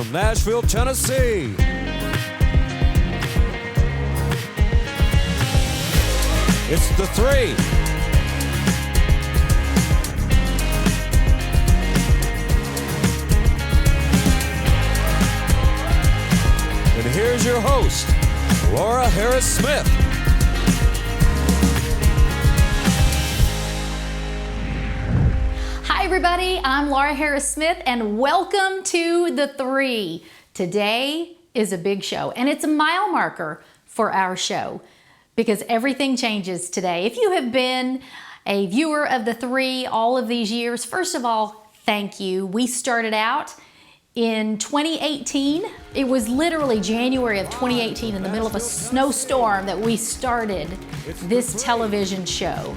from Nashville, Tennessee. It's the Three. And here's your host, Laura Harris-Smith. Hi everybody, I'm Laura Harris-Smith and welcome to The Three. Today is a big show and it's a mile marker for our show because everything changes today. If you have been a viewer of The Three all of these years, first of all, thank you. We started out in 2018. It was literally January of 2018 in the middle of a snowstorm that we started this television show.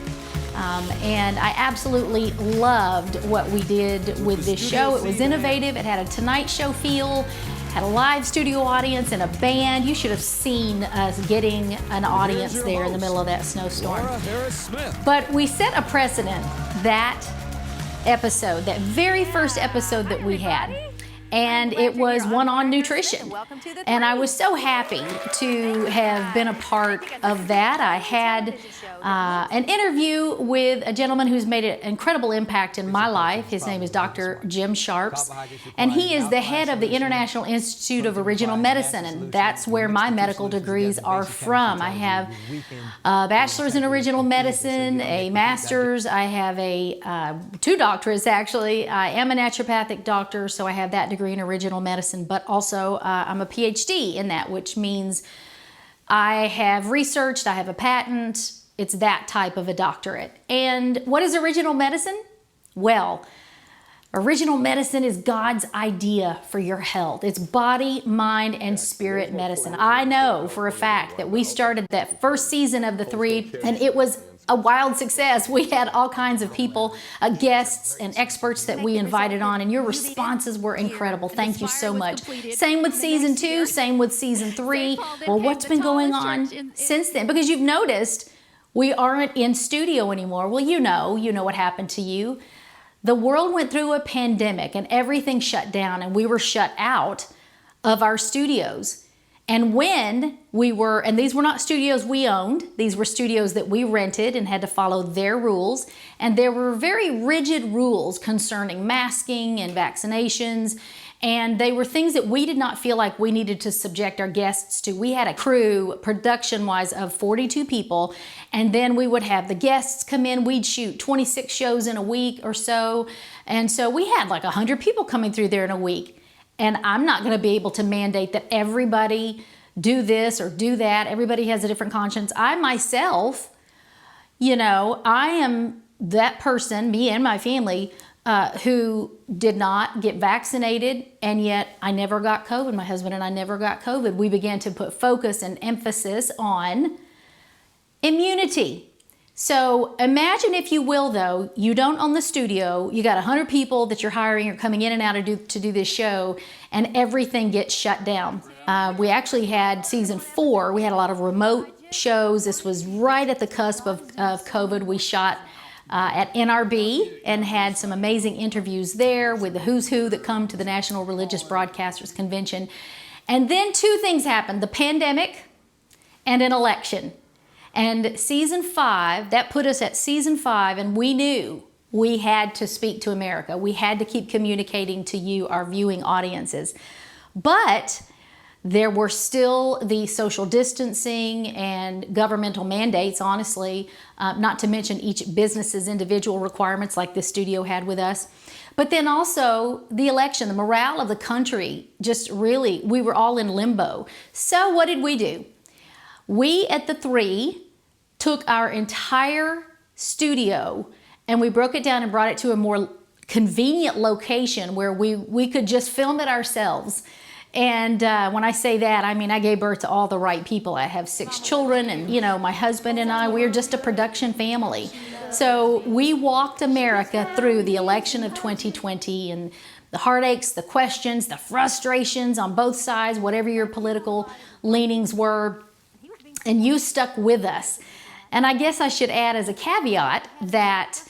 And I absolutely loved what we did with this show. It was innovative. It had a Tonight Show feel, had a live studio audience and a band. You should have seen us getting an audience there in the middle of that snowstorm. But we set a precedent that episode, that very first episode that we had. And it was one on nutrition. And I was so happy to have been a part of that. I had an interview with a gentleman who's made an incredible impact in my life. His name is Dr. Jim Sharps. And he is the head of the International Institute of Original Medicine. And that's where my medical degrees are from. I have a bachelor's in original medicine, a master's. I have two doctorates, actually. I am a naturopathic doctor, so I have that degree in original medicine, but also I'm a PhD in that, which means I have researched, I have a patent. It's that type of a doctorate. And what is original medicine? Well, original medicine is God's idea for your health. It's body, mind, and spirit medicine. I know for a fact that we started that first season of The Three, and it was a wild success. We had all kinds of people, guests and experts that we invited on, and your responses were incredible. Thank you so much. Same with season 2, same with season 3. Well, what's been going on since then? Because you've noticed we aren't in studio anymore. Well, you know what happened to you. The world went through a pandemic and everything shut down and we were shut out of our studios. And when we were, and these were not studios we owned, these were studios that we rented and had to follow their rules. And there were very rigid rules concerning masking and vaccinations. And they were things that we did not feel like we needed to subject our guests to. We had a crew, production-wise, of 42 people. And then we would have the guests come in. We'd shoot 26 shows in a week or so. And so we had like 100 people coming through there in a week. And I'm not going to be able to mandate that everybody do this or do that. Everybody has a different conscience. I myself, I am that person, me and my family, who did not get vaccinated, and yet I never got COVID. My husband and I never got COVID. We began to put focus and emphasis on immunity. So imagine, if you will, though, you don't own the studio, you got 100 people that you're hiring or coming in and out to do this show, and everything gets shut down. We actually had season 4, we had a lot of remote shows. This was right at the cusp of COVID. We shot at NRB and had some amazing interviews there with the who's who that come to the National Religious Broadcasters Convention. And then 2 things happened, the pandemic and an election. And season 5, that put us at season 5, and we knew we had to speak to America. We had to keep communicating to you, our viewing audiences. But there were still the social distancing and governmental mandates, honestly, not to mention each business's individual requirements like this studio had with us. But then also the election, the morale of the country, just really, we were all in limbo. So what did we do? We at The Three took our entire studio and we broke it down and brought it to a more convenient location where we could just film it ourselves. And when I say that, I mean I gave birth to all the right people. I have 6 children, and my husband and I, we're just a production family. So we walked America through the election of 2020 and the heartaches, the questions, the frustrations on both sides, whatever your political leanings were. And you stuck with us. And I guess I should add as a caveat that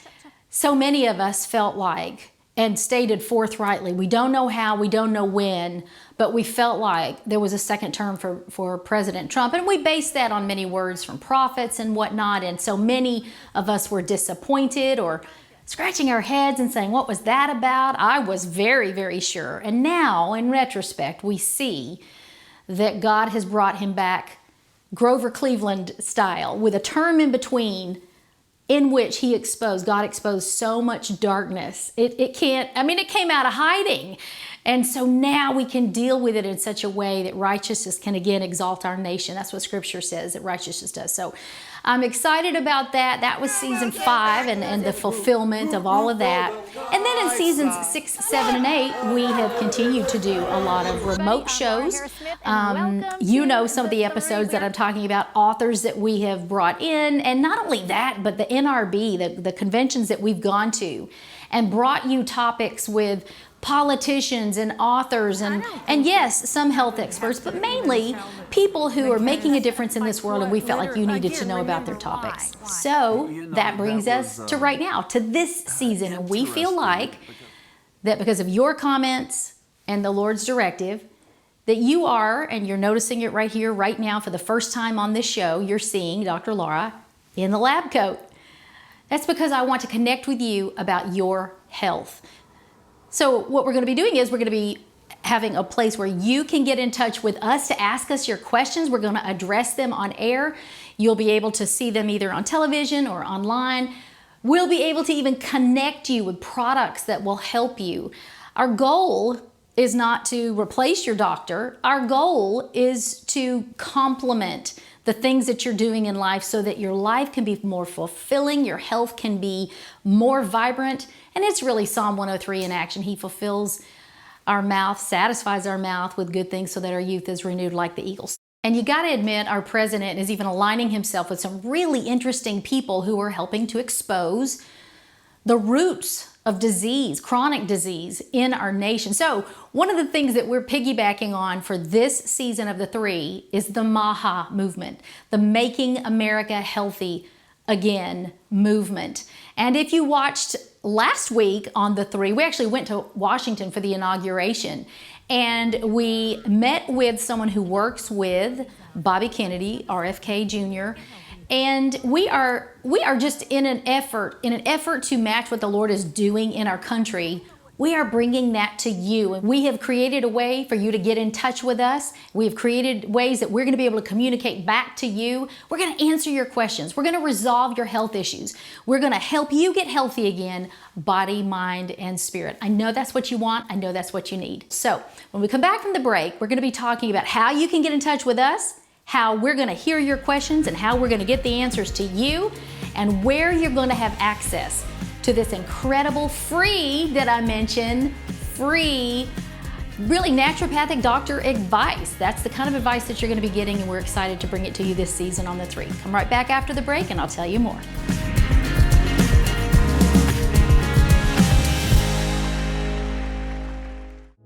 so many of us felt like and stated forthrightly, we don't know how, we don't know when, but we felt like there was a second term for President Trump. And we based that on many words from prophets and whatnot. And so many of us were disappointed or scratching our heads and saying, what was that about? I was very, very sure. And now, in retrospect, we see that God has brought him back Grover Cleveland style, with a term in between in which God exposed so much darkness. It came out of hiding. And so now we can deal with it in such a way that righteousness can again exalt our nation. That's what Scripture says that righteousness does. So I'm excited about that. That was season 5 and the fulfillment of all of that. And then in seasons 6, 7, and 8, we have continued to do a lot of remote shows. You know some of the episodes that I'm talking about, authors that we have brought in. And not only that, but the NRB, the conventions that we've gone to, and brought you topics with politicians and authors and yes, some health experts, but mainly people who are making a difference in this world, and we felt like you needed to know about their topics. So that brings us to right now, to this season. And we feel like that because of your comments and the Lord's directive, that you are, and you're noticing it right here, right now, for the first time on this show, you're seeing Dr. Laura in the lab coat. That's because I want to connect with you about your health. So what we're going to be doing is we're going to be having a place where you can get in touch with us to ask us your questions. We're going to address them on air. You'll be able to see them either on television or online. We'll be able to even connect you with products that will help you. Our goal is not to replace your doctor. Our goal is to complement the things that you're doing in life so that your life can be more fulfilling, your health can be more vibrant. And it's really Psalm 103 in action. He fulfills our mouth, satisfies our mouth with good things so that our youth is renewed like the eagles. And you got to admit, our president is even aligning himself with some really interesting people who are helping to expose the roots of disease, chronic disease in our nation. So one of the things that we're piggybacking on for this season of the 3 is the MAHA movement, the Making America Healthy Again movement. And if you watched last week on the 3, we actually went to Washington for the inauguration, and we met with someone who works with Bobby Kennedy, RFK Jr., and we are just in an effort to match what the Lord is doing in our country. We are bringing that to you. And we have created a way for you to get in touch with us. We've created ways that we're going to be able to communicate back to you. We're going to answer your questions. We're going to resolve your health issues. We're going to help you get healthy again, body, mind, and spirit. I know that's what you want. I know that's what you need. So when we come back from the break, we're going to be talking about how you can get in touch with us, how we're going to hear your questions, and how we're going to get the answers to you, and where you're going to have access to this incredible free that I mentioned, free, really naturopathic doctor advice. That's the kind of advice that you're going to be getting, and we're excited to bring it to you this season on the 3. Come right back after the break and I'll tell you more.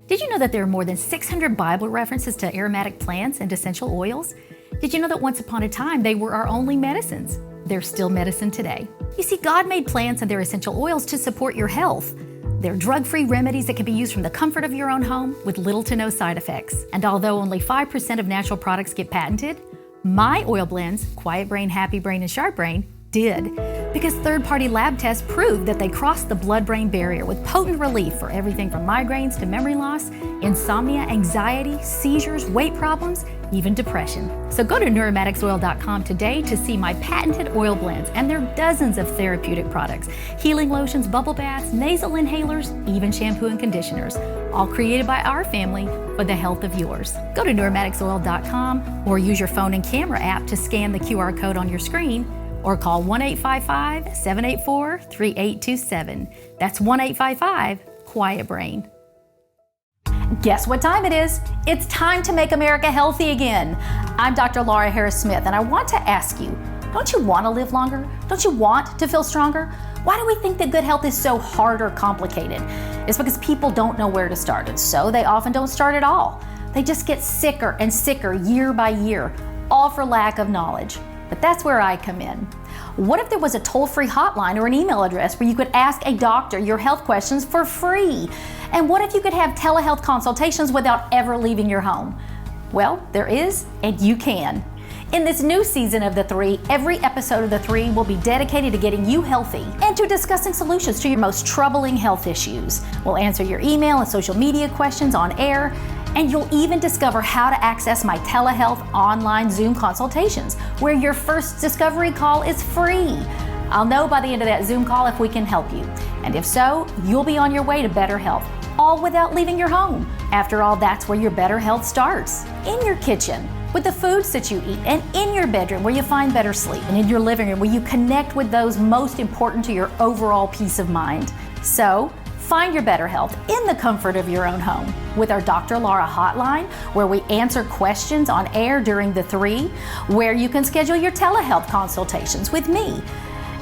Did you know that there are more than 600 Bible references to aromatic plants and essential oils? Did you know that once upon a time they were our only medicines? They're still medicine today. You see, God made plants and their essential oils to support your health. They're drug-free remedies that can be used from the comfort of your own home with little to no side effects. And although only 5% of natural products get patented, my oil blends, Quiet Brain, Happy Brain, and Sharp Brain, did, because third-party lab tests proved that they crossed the blood-brain barrier with potent relief for everything from migraines to memory loss, insomnia, anxiety, seizures, weight problems, even depression. So go to neuromaticsoil.com today to see my patented oil blends, and there are dozens of therapeutic products, healing lotions, bubble baths, nasal inhalers, even shampoo and conditioners, all created by our family for the health of yours. Go to neuromaticsoil.com or use your phone and camera app to scan the QR code on your screen, or call 1-855-784-3827. That's 1-855-QUIET-BRAIN. Guess what time it is? It's time to make America healthy again. I'm Dr. Laura Harris-Smith, and I want to ask you, don't you want to live longer? Don't you want to feel stronger? Why do we think that good health is so hard or complicated? It's because people don't know where to start, and so they often don't start at all. They just get sicker and sicker year by year, all for lack of knowledge. But that's where I come in. What if there was a toll-free hotline or an email address where you could ask a doctor your health questions for free? And what if you could have telehealth consultations without ever leaving your home? Well, there is, and you can. In this new season of The Three, every episode of The Three will be dedicated to getting you healthy and to discussing solutions to your most troubling health issues. We'll answer your email and social media questions on air, and you'll even discover how to access my telehealth online Zoom consultations, where your first discovery call is free. I'll know by the end of that Zoom call if we can help you. And if so, you'll be on your way to better health, all without leaving your home. After all, that's where your better health starts, in your kitchen, with the foods that you eat, and in your bedroom where you find better sleep, and in your living room where you connect with those most important to your overall peace of mind. So, find your better health in the comfort of your own home with our Dr. Laura hotline, where we answer questions on air during The Three, where you can schedule your telehealth consultations with me,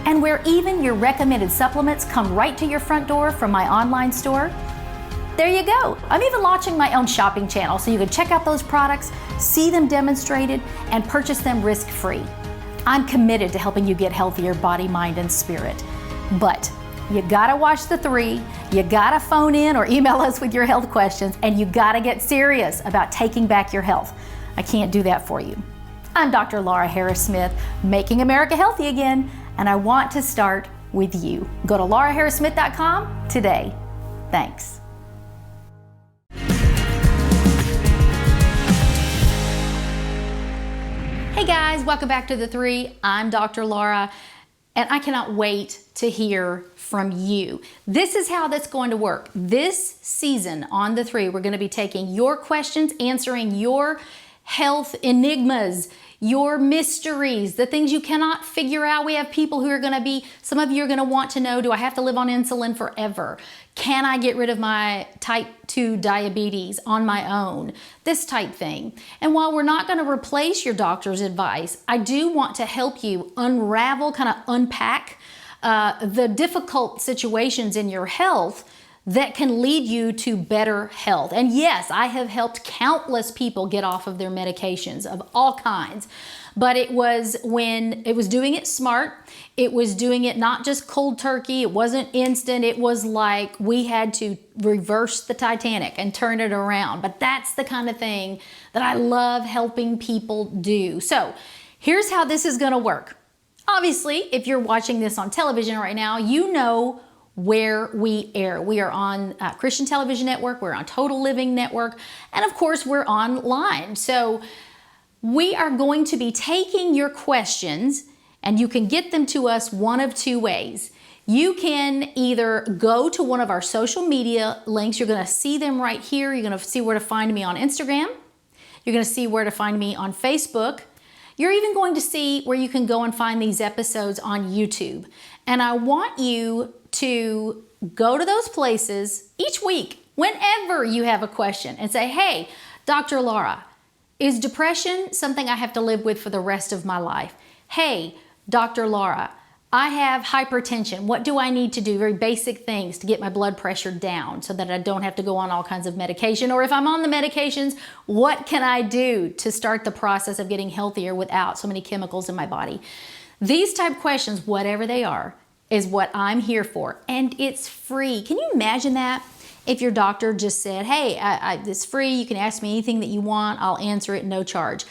and where even your recommended supplements come right to your front door from my online store. There you go. I'm even launching my own shopping channel so you can check out those products, see them demonstrated, and purchase them risk-free. I'm committed to helping you get healthier body, mind, and spirit. But you gotta watch The Three, you gotta phone in or email us with your health questions, and you gotta get serious about taking back your health. I can't do that for you. I'm Dr. Laura Harris-Smith, making America healthy again, and I want to start with you. Go to lauraharrissmith.com today. Thanks. Hey guys, welcome back to The Three. I'm Dr. Laura, and I cannot wait to hear from you. This is how that's going to work. This season on The Three, we're going to be taking your questions, answering your health enigmas, your mysteries, the things you cannot figure out. We have people who are going to be, some of you are going to want to know, do I have to live on insulin forever? Can I get rid of my type 2 diabetes on my own? This type thing. And while we're not going to replace your doctor's advice, I do want to help you unravel, kind of unpack the difficult situations in your health that can lead you to better health. And yes, I have helped countless people get off of their medications of all kinds. But it was when it was doing it smart. It was doing it not just cold turkey. It wasn't instant. It was like we had to reverse the Titanic and turn it around. But that's the kind of thing that I love helping people do. So here's how this is going to work. Obviously, if you're watching this on television right now, you know where we air. We are on Christian Television Network, we're on Total Living Network, and of course we're online. So we are going to be taking your questions, and you can get them to us one of two ways. You can either go to one of our social media links. You're going to see them right here. You're going to see where to find me on Instagram. You're going to see where to find me on Facebook. You're even going to see where you can go and find these episodes on YouTube. And I want you to go to those places each week, whenever you have a question, and say, hey, Dr. Laura, is depression something I have to live with for the rest of my life? Hey, Dr. Laura, I have hypertension. What do I need to do? Very basic things to get my blood pressure down so that I don't have to go on all kinds of medication. Or if I'm on the medications, what can I do to start the process of getting healthier without so many chemicals in my body? These type questions, whatever they are, is what I'm here for. And it's free. Can you imagine that? If your doctor just said, hey, it's free. You can ask me anything that you want. I'll answer it, no charge.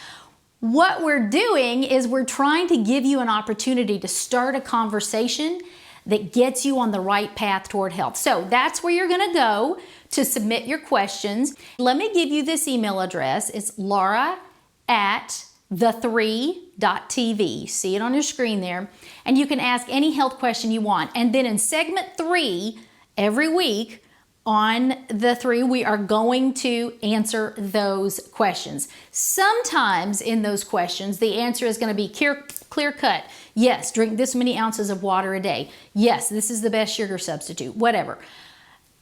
What we're doing is we're trying to give you an opportunity to start a conversation that gets you on the right path toward health. So that's where you're going to go to submit your questions. Let me give you this email address. It's laura@thethree.tv. See it on your screen there. And you can ask any health question you want. And then in segment 3, every week, on The Three, we are going to answer those questions. Sometimes in those questions, the answer is going to be clear cut. Yes, drink this many ounces of water a day. Yes, this is the best sugar substitute, whatever.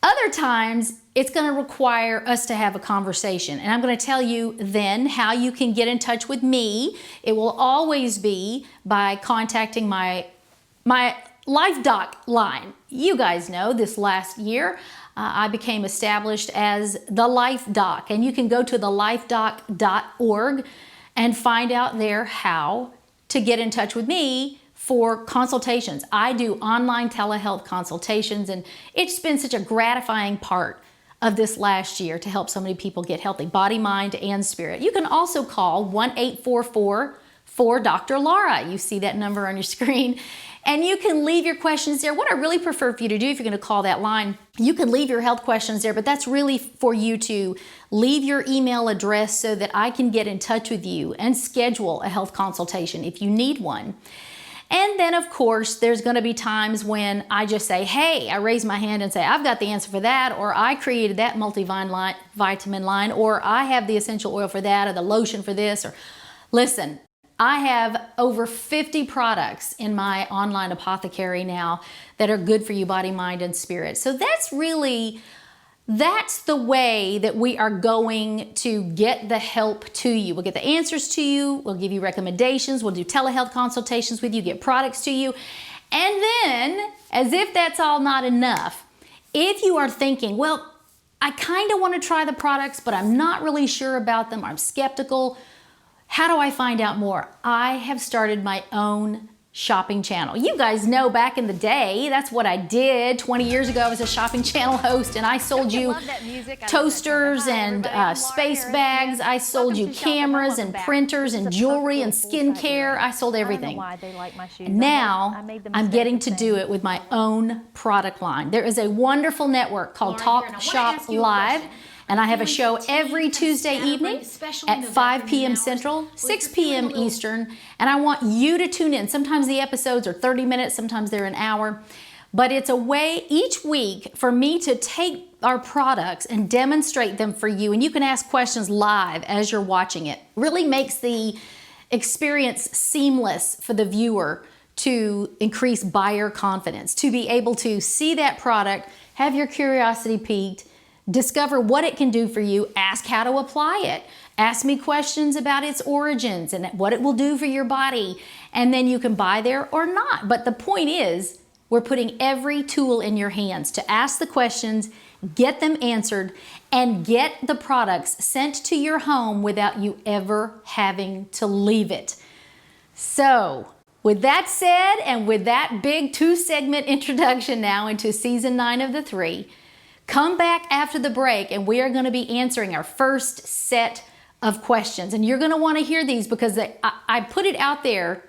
Other times, it's going to require us to have a conversation. And I'm going to tell you then how you can get in touch with me. It will always be by contacting my LifeDoc line. You guys know this last year, I became established as the LifeDoc, and you can go to thelifedoc.org and find out there how to get in touch with me for consultations. I do online telehealth consultations, and it's been such a gratifying part of this last year to help so many people get healthy, body, mind, and spirit. You can also call 1-844-4-Dr. You see that number on your screen, and you can leave your questions there. What I really prefer for you to do, if you're going to call that line, you can leave your health questions there, but that's really for you to leave your email address so that I can get in touch with you and schedule a health consultation if you need one. And then, of course, there's going to be times when I just say, hey, I raise my hand and say, I've got the answer for that, or I created that multivitamin line, or I have the essential oil for that, or the lotion for this. Or listen, I have over 50 products in my online apothecary now that are good for you, body, mind, and spirit. So that's the way that we are going to get the help to you. We'll get the answers to you. We'll give you recommendations. We'll do telehealth consultations with you, get products to you. And then, as if that's all not enough, if you are thinking, well, I kind of want to try the products, but I'm not really sure about them, I'm skeptical, how do I find out more? I have started my own shopping channel. You guys know back in the day, that's what I did. 20 years ago, I was a shopping channel host, and I sold you toasters and space bags. I sold you cameras and printers and jewelry and skincare. I sold everything. Now, I'm getting to do it with my own product line. There is a wonderful network called Talk Shop Live. And I have a show every Tuesday evening at 5 p.m. Central, 6 p.m. Eastern, and I want you to tune in. Sometimes the episodes are 30 minutes, sometimes they're an hour, but it's a way each week for me to take our products and demonstrate them for you, and you can ask questions live as you're watching it. Really makes the experience seamless for the viewer to increase buyer confidence, to be able to see that product, have your curiosity piqued, discover what it can do for you, ask how to apply it, ask me questions about its origins and what it will do for your body, and then you can buy there or not. But the point is, we're putting every tool in your hands to ask the questions, get them answered, and get the products sent to your home without you ever having to leave it. So, with that said, and with that big 2-segment introduction now into season 9 of The Three, come back after the break and we are going to be answering our first set of questions. And you're going to want to hear these because I put it out there.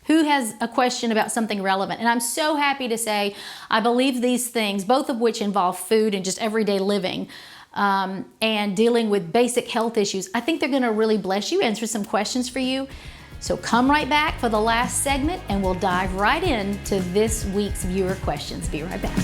Who has a question about something relevant? And I'm so happy to say I believe these things, both of which involve food and just everyday living and dealing with basic health issues, I think they're going to really bless you, answer some questions for you. So come right back for the last segment and we'll dive right into this week's viewer questions. Be right back.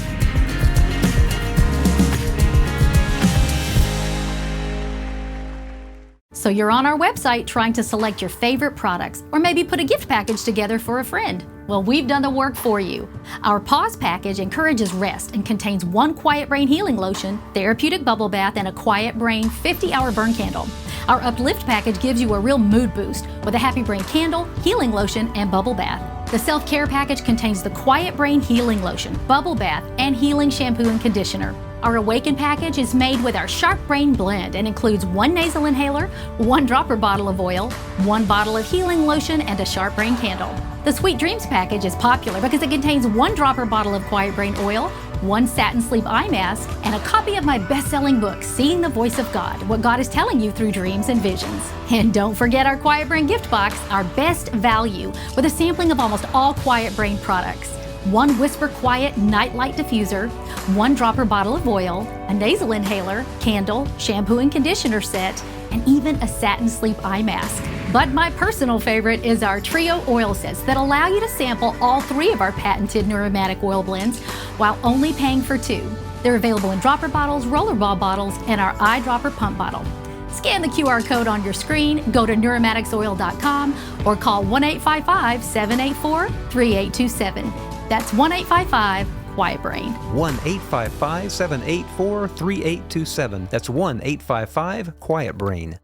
So you're on our website trying to select your favorite products or maybe put a gift package together for a friend. Well, we've done the work for you. Our Pause package encourages rest and contains 1 Quiet Brain Healing Lotion, therapeutic bubble bath, and a Quiet Brain 50-hour burn candle. Our Uplift package gives you a real mood boost with a Happy Brain candle, healing lotion, and bubble bath. The Self-Care package contains the Quiet Brain Healing Lotion, bubble bath, and healing shampoo and conditioner. Our Awaken package is made with our Sharp Brain Blend and includes 1 nasal inhaler, 1 dropper bottle of oil, 1 bottle of healing lotion, and a Sharp Brain candle. The Sweet Dreams package is popular because it contains 1 dropper bottle of Quiet Brain oil, 1 satin sleep eye mask, and a copy of my best-selling book, Seeing the Voice of God, What God is Telling You Through Dreams and Visions. And don't forget our Quiet Brain gift box, our best value, with a sampling of almost all Quiet Brain products. 1 Whisper Quiet Nightlight Diffuser, 1 dropper bottle of oil, a nasal inhaler, candle, shampoo and conditioner set, and even a satin sleep eye mask. But my personal favorite is our trio oil sets that allow you to sample all 3 of our patented Neuromatic oil blends while only paying for 2. They're available in dropper bottles, rollerball bottles, and our eyedropper pump bottle. Scan the QR code on your screen, go to neuromaticsoil.com, or call 1-855-784-3827. That's 1-855-QUIET-BRAIN. 1-855-784-3827. That's 1-855-QUIET-BRAIN.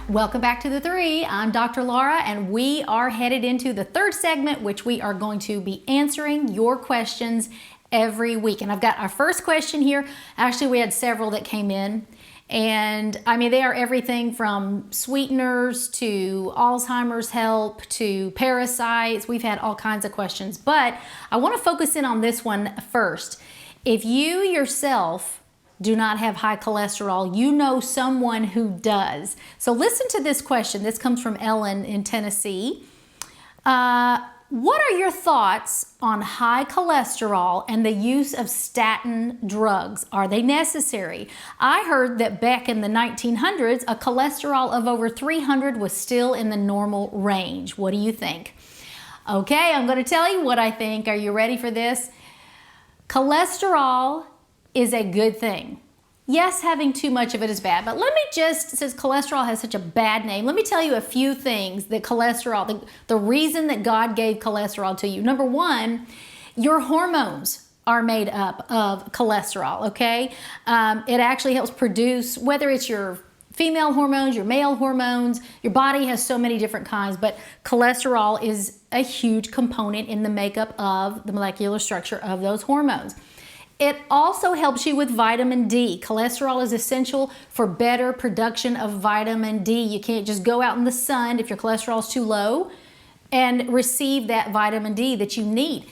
Welcome back to The Three. I'm Dr. Laura, and we are headed into the 3rd segment, which we are going to be answering your questions every week. And I've got our first question here. Actually, we had several that came in, And I mean, they are everything from sweeteners to Alzheimer's help to parasites. We've had all kinds of questions, but I want to focus in on this one first. If you yourself do not have high cholesterol, you know someone who does. So listen to this question. This comes from Ellen in Tennessee. What are your thoughts on high cholesterol and the use of statin drugs? Are they necessary? I heard that back in the 1900s, a cholesterol of over 300 was still in the normal range. What do you think? Okay, I'm going to tell you what I think. Are you ready for this? Cholesterol is a good thing. Yes, having too much of it is bad, but let me just, since cholesterol has such a bad name, let me tell you a few things that cholesterol, the reason that God gave cholesterol to you. Number one, your hormones are made up of cholesterol, okay? It actually helps produce, whether it's your female hormones, your male hormones, your body has so many different kinds, but cholesterol is a huge component in the makeup of the molecular structure of those hormones. It also helps you with vitamin D. Cholesterol is essential for better production of vitamin D. You can't just go out in the sun if your cholesterol is too low and receive that vitamin D that you need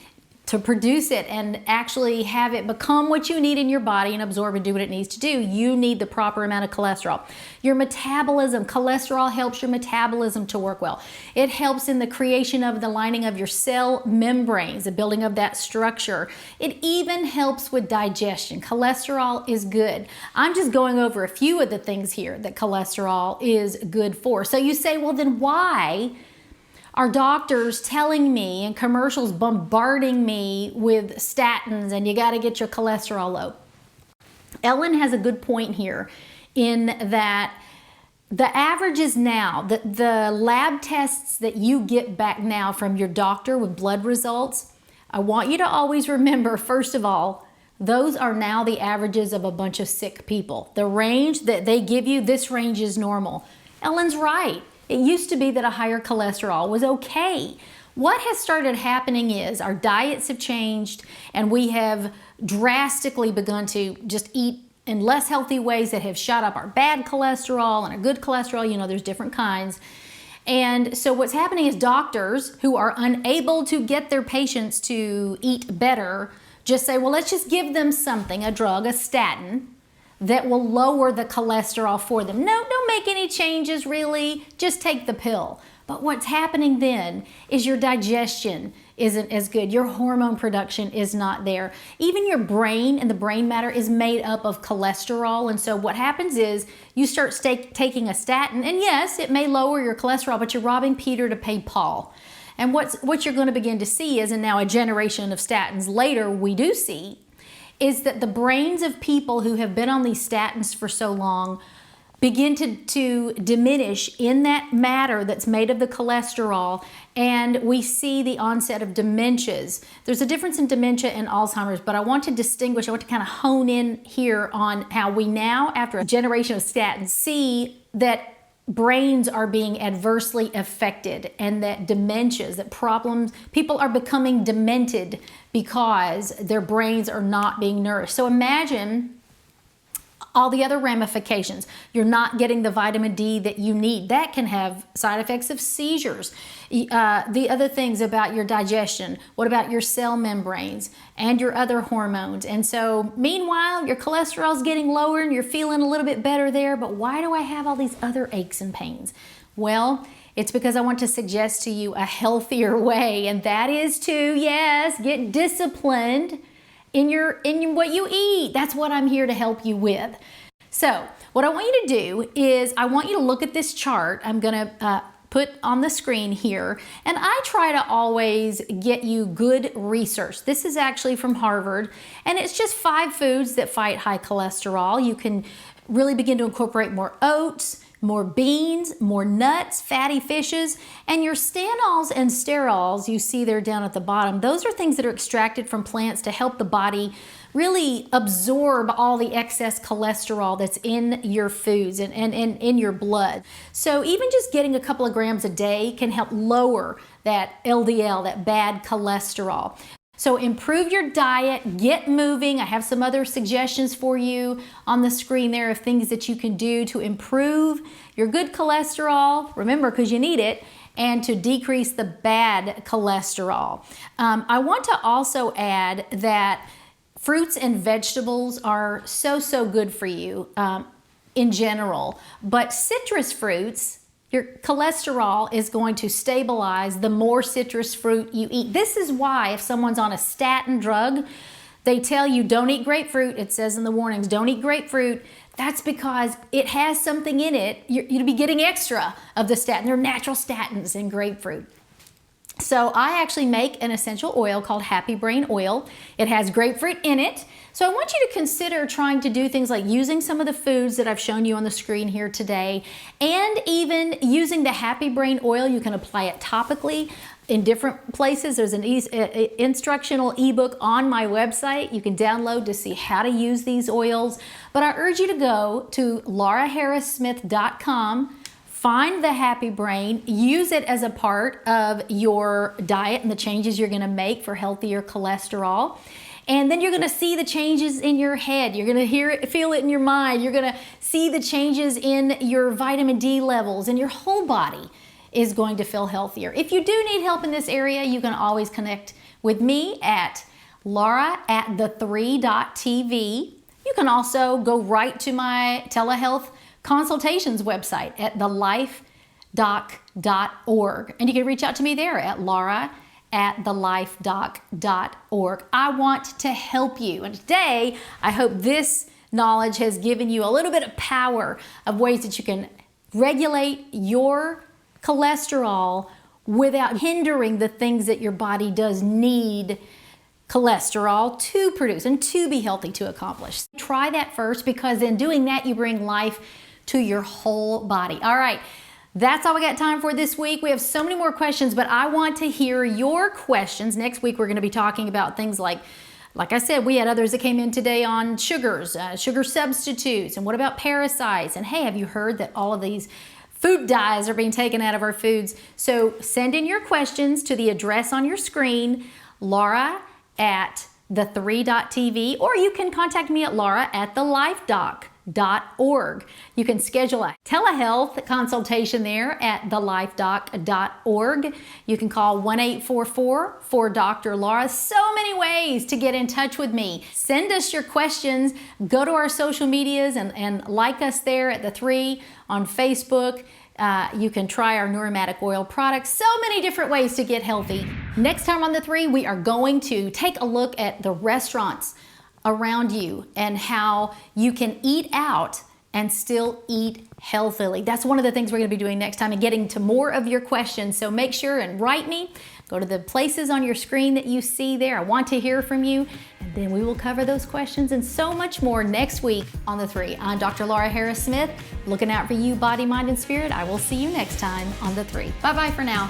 to produce it and actually have it become what you need in your body and absorb and do what it needs to do. You need the proper amount of cholesterol. Your metabolism, cholesterol helps your metabolism to work well. It helps in the creation of the lining of your cell membranes, the building of that structure. It even helps with digestion. Cholesterol is good. I'm just going over a few of the things here that cholesterol is good for. So you say, well, then why are doctors telling me and commercials bombarding me with statins and you got to get your cholesterol low? Ellen has a good point here in that the averages now, the lab tests that you get back now from your doctor with blood results, I want you to always remember, first of all, those are now the averages of a bunch of sick people. The range that they give you, this range is normal. Ellen's right. It used to be that a higher cholesterol was okay. What has started happening is our diets have changed and we have drastically begun to just eat in less healthy ways that have shot up our bad cholesterol and our good cholesterol. You know, there's different kinds. And so what's happening is doctors who are unable to get their patients to eat better just say, well, let's just give them something, a drug, a statin, that will lower the cholesterol for them. No, don't make any changes really, just take the pill. But what's happening then is your digestion isn't as good. Your hormone production is not there. Even your brain and the brain matter is made up of cholesterol. And so what happens is you start taking a statin, and yes, it may lower your cholesterol, but you're robbing Peter to pay Paul. And what you're going to begin to see is, and now a generation of statins later, we do see, is that the brains of people who have been on these statins for so long begin to diminish in that matter that's made of the cholesterol, and we see the onset of dementias. There's a difference in dementia and Alzheimer's, but I want to distinguish, I want to kind of hone in here on how we now, after a generation of statins, see that brains are being adversely affected and that dementias, that problems, people are becoming demented because their brains are not being nourished. So imagine all the other ramifications. You're not getting the vitamin D that you need. That can have side effects of seizures. The other things about your digestion. What about your cell membranes and your other hormones? And so meanwhile, your cholesterol is getting lower and you're feeling a little bit better there, but why do I have all these other aches and pains? Well, it's because I want to suggest to you a healthier way, and that is to, yes, get disciplined in what you eat. That's what I'm here to help you with. So what I want you to do is I want you to look at this chart I'm going to put on the screen here, and I try to always get you good research. This is actually from Harvard, and it's just 5 foods that fight high cholesterol. You can really begin to incorporate more oats, more beans, more nuts, fatty fishes, and your stanols and sterols you see there down at the bottom. Those are things that are extracted from plants to help the body really absorb all the excess cholesterol that's in your foods and in your blood. So even just getting a couple of grams a day can help lower that LDL, that bad cholesterol. So improve your diet, get moving. I have some other suggestions for you on the screen there of things that you can do to improve your good cholesterol, remember, because you need it, and to decrease the bad cholesterol. I want to also add that fruits and vegetables are so good for you in general, but citrus fruits, your cholesterol is going to stabilize the more citrus fruit you eat. This is why if someone's on a statin drug, they tell you don't eat grapefruit. It says in the warnings, don't eat grapefruit. That's because it has something in it. You'll be getting extra of the statin. There are natural statins in grapefruit. So I actually make an essential oil called Happy Brain Oil. It has grapefruit in it. So I want you to consider trying to do things like using some of the foods that I've shown you on the screen here today, and even using the Happy Brain Oil. You can apply it topically in different places. There's an instructional ebook on my website you can download to see how to use these oils. But I urge you to go to lauraharrissmith.com, find the Happy Brain, use it as a part of your diet and the changes you're going to make for healthier cholesterol. And then you're going to see the changes in your head. You're going to hear it, feel it in your mind. You're going to see the changes in your vitamin D levels, and your whole body is going to feel healthier. If you do need help in this area, you can always connect with me at laura@theTHREE.tv. You can also go right to my telehealth consultations website at thelifedoc.org. And you can reach out to me there at laura@thelifedoc.org. I want to help you. And today, I hope this knowledge has given you a little bit of power of ways that you can regulate your cholesterol without hindering the things that your body does need cholesterol to produce and to be healthy to accomplish. Try that first, because in doing that, you bring life to your whole body. All right. That's all we got time for this week. We have so many more questions, but I want to hear your questions. Next week, we're going to be talking about things like I said, we had others that came in today on sugars, sugar substitutes, and what about parasites? And hey, have you heard that all of these food dyes are being taken out of our foods? So send in your questions to the address on your screen, laura@thethree.tv, or you can contact me at laura@thelifedoc.org. You can schedule a telehealth consultation there at thelifedoc.org. You can call 1-844-4-Dr. Laura. So many ways to get in touch with me. Send us your questions. Go to our social medias and like us there at theTHREE on Facebook. You can try our Neuromatic Oil products. So many different ways to get healthy. Next time on theTHREE, we are going to take a look at the restaurants around you and how you can eat out and still eat healthily. That's one of the things we're going to be doing next time and getting to more of your questions. So make sure and write me. Go to the places on your screen that you see there. I want to hear from you. And then we will cover those questions and so much more next week on theTHREE. I'm Dr. Laura Harris-Smith, looking out for you, body, mind, and spirit. I will see you next time on theTHREE. Bye-bye for now.